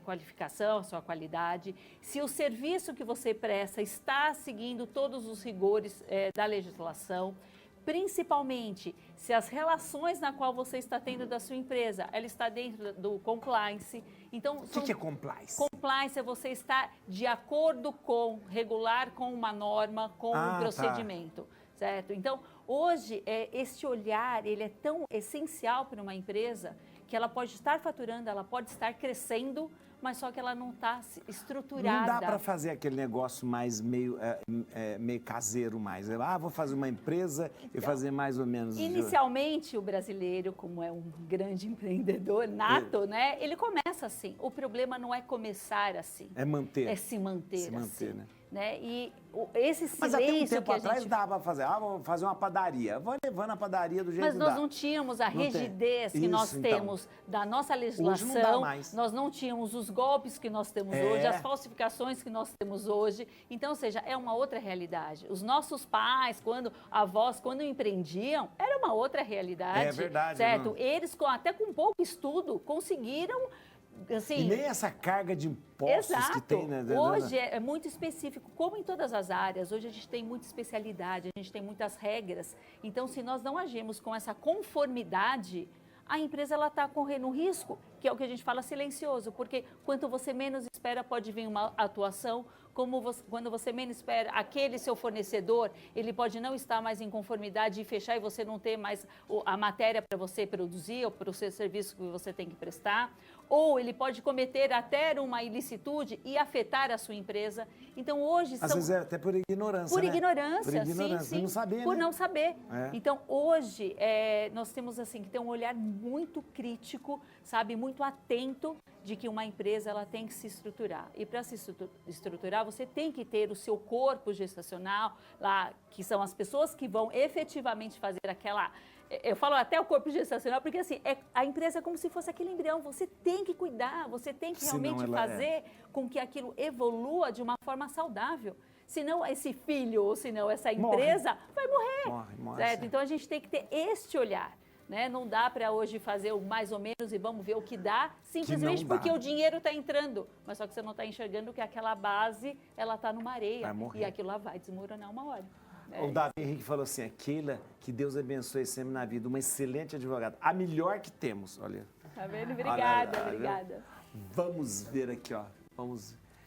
qualificação, sua qualidade, se o serviço que você presta está seguindo todos os rigores da legislação, principalmente se as relações na qual você está tendo da sua empresa, ela está dentro do compliance. Então, o que é compliance? Compliance é você estar de acordo com, regular com uma norma, com um procedimento. Tá. Certo? Então, hoje, esse olhar, ele é tão essencial para uma empresa que ela pode estar faturando, ela pode estar crescendo, mas só que ela não está estruturada. Não dá para fazer aquele negócio mais meio caseiro mais. Vou fazer uma empresa e fazer mais ou menos... Inicialmente, o brasileiro, como é um grande empreendedor nato, né? Ele começa assim. O problema não é começar assim. É manter. É se manter se manter, assim. Né? E esse silêncio. Mas até um tempo que atrás dava para fazer. Vou fazer uma padaria. Vou levando a padaria do jeito que dá. Mas nós não tínhamos a rigidez que nós temos da nossa legislação. Hoje não dá mais. Nós não tínhamos os golpes que nós temos hoje, as falsificações que nós temos hoje. Então, ou seja, é uma outra realidade. Os nossos pais, avós, quando empreendiam, era uma outra realidade. É verdade. Certo? Eles, até com pouco estudo, conseguiram... Assim, e nem essa carga de impostos que tem, né? Hoje é muito específico, como em todas as áreas. Hoje a gente tem muita especialidade, a gente tem muitas regras. Então, se nós não agirmos com essa conformidade, a empresa está correndo um risco, que é o que a gente fala silencioso, porque quanto você menos espera, pode vir uma atuação. Quando você menos espera, aquele seu fornecedor, ele pode não estar mais em conformidade e fechar e você não ter mais a matéria para você produzir ou para o seu serviço que você tem que prestar. Ou ele pode cometer até uma ilicitude e afetar a sua empresa. Então, hoje... Às vezes é até por ignorância, Por né? ignorância, sim. Por não saber, Por né? não saber. Então, hoje, nós temos assim que ter um olhar muito crítico, sabe? Muito atento de que uma empresa ela tem que se estruturar. E para se estruturar, você tem que ter o seu corpo gestacional, lá, que são as pessoas que vão efetivamente fazer aquela... Eu falo até o corpo gestacional, porque assim, a empresa é como se fosse aquele embrião. Você tem que cuidar, você tem que realmente fazer com que aquilo evolua de uma forma saudável. Senão esse filho, ou senão essa empresa vai morrer. Morre, certo? Então a gente tem que ter este olhar. Né? Não dá para hoje fazer o mais ou menos e vamos ver o que dá, simplesmente porque o dinheiro está entrando. Mas só que você não está enxergando que aquela base, ela está numa areia. E aquilo lá vai desmoronar uma hora. O Davi Henrique falou assim, Aquila, que Deus abençoe sempre na vida, uma excelente advogada, a melhor que temos, olha. Tá vendo? Obrigada, obrigada. Vamos ver aqui, ó,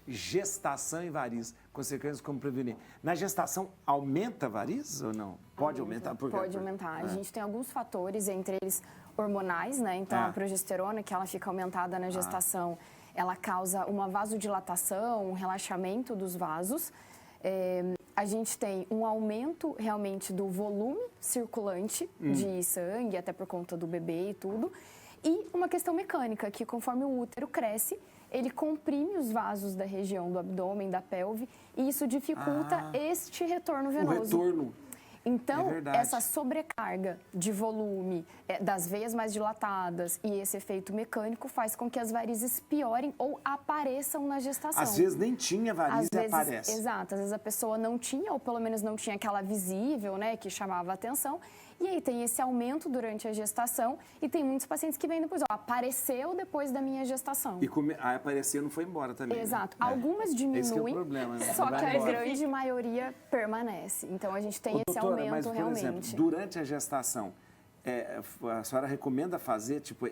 gestação e varizes, consequências como prevenir. Na gestação, aumenta varizes ou não? Pode aumentar? Pode aumentar. A gente tem alguns fatores, entre eles hormonais, né? Então, a progesterona, que ela fica aumentada na gestação, ela causa uma vasodilatação, um relaxamento dos vasos. A gente tem um aumento realmente do volume circulante de sangue, até por conta do bebê e tudo. E uma questão mecânica, que conforme o útero cresce, ele comprime os vasos da região do abdômen, da pelve, e isso dificulta este retorno venoso. O retorno. Então, essa sobrecarga de volume das veias mais dilatadas e esse efeito mecânico faz com que as varizes piorem ou apareçam na gestação. Às vezes nem tinha variz e aparece. Exato, às vezes a pessoa não tinha, ou pelo menos não tinha aquela visível, né, que chamava a atenção. E aí tem esse aumento durante a gestação e tem muitos pacientes que vêm depois, apareceu depois da minha gestação. E apareceu, não foi embora também. Exato. Né? Algumas diminuem, esse que é o problema, né? Só que a grande maioria permanece. Então a gente tem esse aumento mas, por realmente. Exemplo, durante a gestação, a senhora recomenda fazer tipo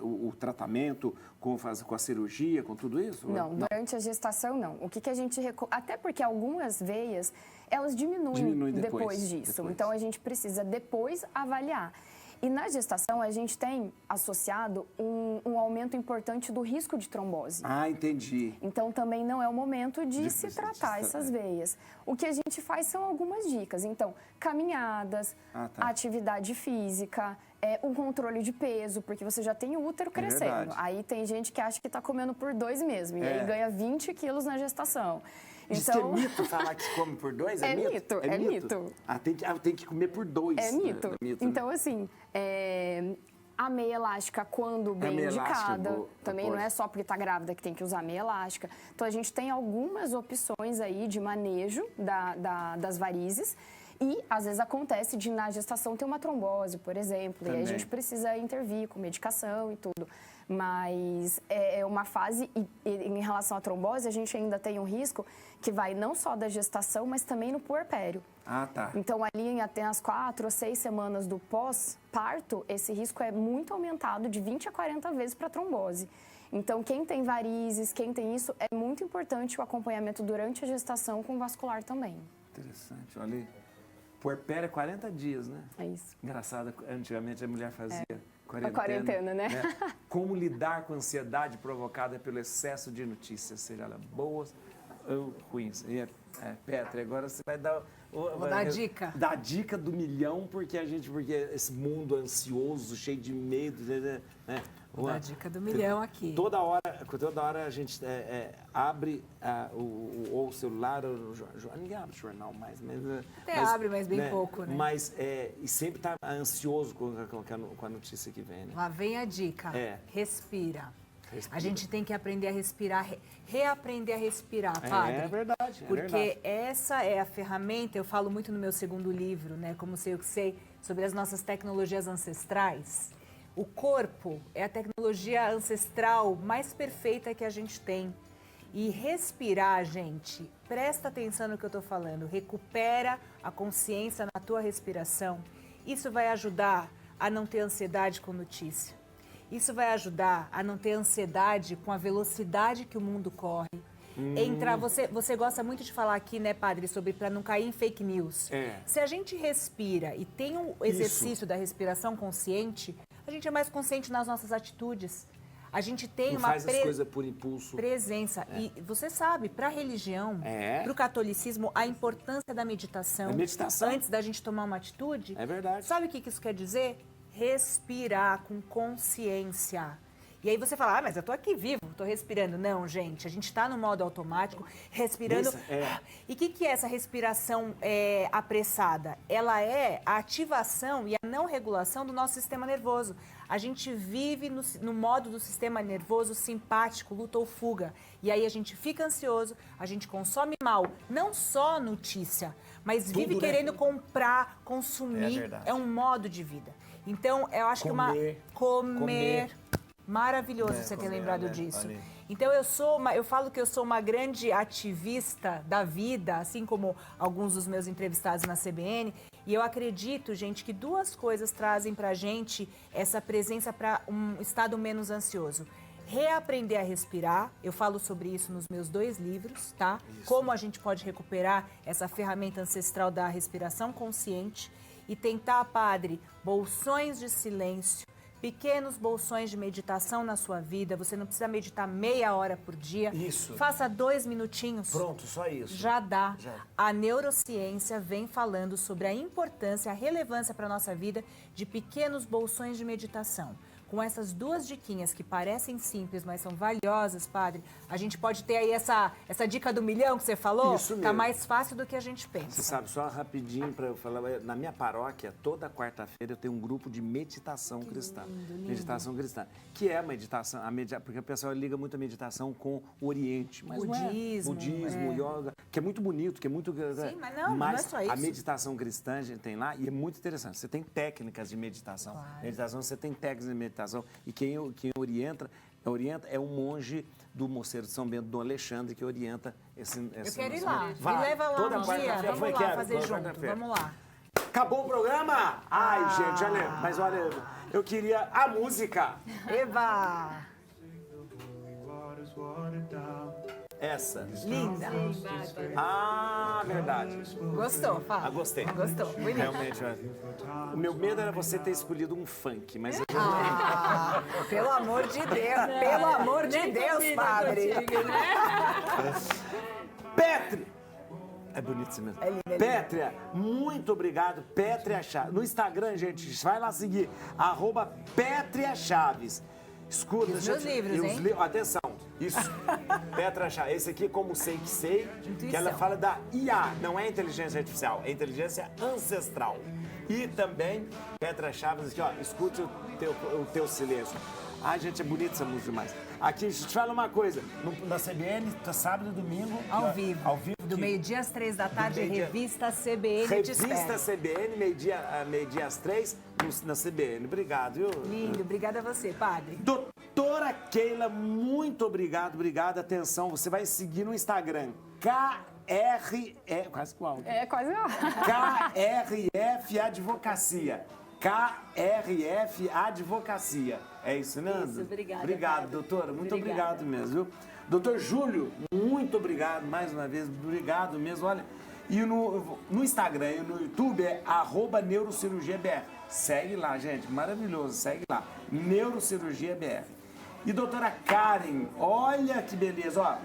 o tratamento com a cirurgia, com tudo isso? Não, durante a gestação não. O que a gente até porque algumas veias elas diminuem depois disso. Então a gente precisa depois avaliar. E na gestação a gente tem associado um aumento importante do risco de trombose. Ah, entendi. Então também não é o momento de se tratar essas veias. O que a gente faz são algumas dicas. Então, caminhadas, atividade física, um controle de peso, porque você já tem o útero crescendo. Aí tem gente que acha que está comendo por 2 mesmo, e aí ganha 20 quilos na gestação. Diz que é mito falar que se come por 2? É mito. É mito. Tem que comer por 2. É mito. Então, assim, a meia elástica, quando bem indicada, também não é só porque está grávida que tem que usar meia elástica. Então, a gente tem algumas opções aí de manejo das varizes. E, às vezes, acontece de, na gestação, ter uma trombose, por exemplo. Também. E aí a gente precisa intervir com medicação e tudo. Mas é uma fase, e em relação à trombose, a gente ainda tem um risco que vai não só da gestação, mas também no puerpério. Ah, tá. Então, ali até as 4 ou 6 semanas do pós-parto, esse risco é muito aumentado de 20 a 40 vezes para trombose. Então, quem tem varizes, quem tem isso, é muito importante o acompanhamento durante a gestação com vascular também. Interessante, olha aí. Puerpério é 40 dias, né? É isso. Engraçado, antigamente a mulher fazia quarentena, né? Como lidar com a ansiedade provocada pelo excesso de notícias, seja elas boas ou ruins. E Petra, agora você vai dar... Vou dar a dica. Dá a dica do milhão, porque esse mundo ansioso, cheio de medo, né? Vou dar a dica do milhão aqui. Toda hora a gente abre o celular, ninguém abre o jornal mais. Abre, mas bem pouco, né? Mas, e sempre está ansioso com a notícia que vem, né? Lá vem a dica. Respira. A gente tem que aprender a respirar, reaprender a respirar, padre. É verdade. Porque essa é a ferramenta, eu falo muito no meu segundo livro, né? Como sei o que sei, sobre as nossas tecnologias ancestrais. O corpo é a tecnologia ancestral mais perfeita que a gente tem. E respirar, gente, presta atenção no que eu estou falando, recupera a consciência na tua respiração. Isso vai ajudar a não ter ansiedade com notícia. Isso vai ajudar a não ter ansiedade com a velocidade que o mundo corre. Você gosta muito de falar aqui, né, padre, sobre para não cair em fake news. Se a gente respira e tem um exercício da respiração consciente, a gente é mais consciente nas nossas atitudes. A gente tem não faz as coisas por impulso. Presença. E você sabe, para a religião, para o catolicismo, a importância da meditação. Antes da gente tomar uma atitude. É verdade. Sabe o que isso quer dizer? Respirar com consciência. E aí você fala, mas eu tô aqui vivo, tô respirando. Não, gente, a gente tá no modo automático, respirando. E o que é essa respiração apressada? Ela é a ativação e a não regulação do nosso sistema nervoso. A gente vive no modo do sistema nervoso simpático, luta ou fuga. E aí a gente fica ansioso, a gente consome mal, não só notícia, mas vive querendo comprar, consumir. É um modo de vida. Então, eu acho que comer. Maravilhoso você ter lembrado disso. Então, eu falo que eu sou uma grande ativista da vida, assim como alguns dos meus entrevistados na CBN. E eu acredito, gente, que 2 coisas trazem pra gente essa presença para um estado menos ansioso. Reaprender a respirar, eu falo sobre isso nos meus 2 livros, tá? Como a gente pode recuperar essa ferramenta ancestral da respiração consciente. E tentar, padre, bolsões de silêncio, pequenos bolsões de meditação na sua vida. Você não precisa meditar meia hora por dia. Isso. Faça 2 minutinhos. Pronto, só isso. Já dá. A neurociência vem falando sobre a importância, a relevância para a nossa vida de pequenos bolsões de meditação. Com essas 2 diquinhas que parecem simples, mas são valiosas, padre, a gente pode ter aí essa dica do milhão que você falou. Isso mesmo. Tá mais fácil do que a gente pensa. Você sabe, só rapidinho para eu falar, na minha paróquia, toda quarta-feira eu tenho um grupo de meditação cristã. Lindo. Meditação cristã. Que é a meditação, porque o pessoal liga muito a meditação com o Oriente. Mas budismo, yoga, que é muito bonito, que é muito... Sim, mas não é só isso. A meditação cristã a gente tem lá e é muito interessante. Você tem técnicas de meditação. Claro. Meditação, você tem técnicas de meditação. E quem orienta é um monge do Mosteiro de São Bento, do Alexandre, que orienta esse... Eu quero ir lá. Me leva lá um dia. Vamos lá fazer junto. Vamos lá. Acabou o programa? Ai, gente, olha, mas olha, eu queria a música. Eva! Essa. Linda. Ah, verdade. Gostou, fala. Gostei. Gostou, bonito. Realmente, olha. O meu medo era você ter escolhido um funk, mas... Pelo amor de Deus, pelo amor de Deus, padre. Petri, É bonito mesmo. É lindo, é lindo. Pétrea, muito obrigado. Pétrea Chaves. No Instagram, gente, vai lá seguir. @Pétrea Chaves. Escuta, e os gente. meus livros, hein? Atenção. Isso. Pétrea Chaves. Esse aqui é Como Sei Que Sei. Intuição. Que ela fala da IA. Não é inteligência artificial, é inteligência ancestral. E também, Pétrea Chaves, aqui, ó. Escute o teu silêncio. Ai, gente, é bonito essa música demais. Aqui, deixa eu te falar uma coisa. Na CBN, tá sábado e domingo. Ao vivo. Ao vivo. Do meio-dia às 3 da tarde, Revista CBN. Revista CBN, meio-dia às 3, na CBN. Obrigado, viu? Lindo, obrigada a você, padre. Doutora Keila, muito obrigado. Atenção, você vai seguir no Instagram. Quase qual? Quase igual. KRF Advocacia. KRF Advocacia. É isso, Nando? Isso, obrigada. Obrigado, doutora. Muito obrigado mesmo, viu? Doutor Júlio, muito obrigado mais uma vez. Obrigado mesmo. Olha, e no Instagram e no YouTube é @neurocirurgiabr. Segue lá, gente. Maravilhoso. Segue lá. Neurocirurgiabr. E doutora Karen, olha que beleza. Ó,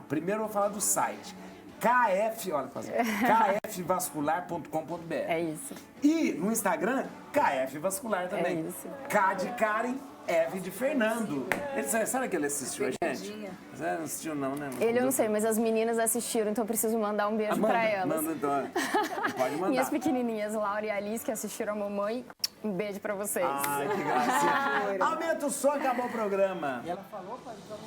primeiro eu vou falar do site. kfvascular.com.br. É isso. E no Instagram, KF Vascular também. É isso. K de Karen, F de Fernando. Será que ele assistiu a gente? Você não assistiu não, né? Ele eu não sei, mas as meninas assistiram, então eu preciso mandar um beijo pra elas. Manda então. Pode mandar. Minhas pequenininhas, Laura e Alice, que assistiram a mamãe, um beijo pra vocês. Ai, que gracinha. Aumenta o som, acabou o programa. E ela falou, pai, vamos...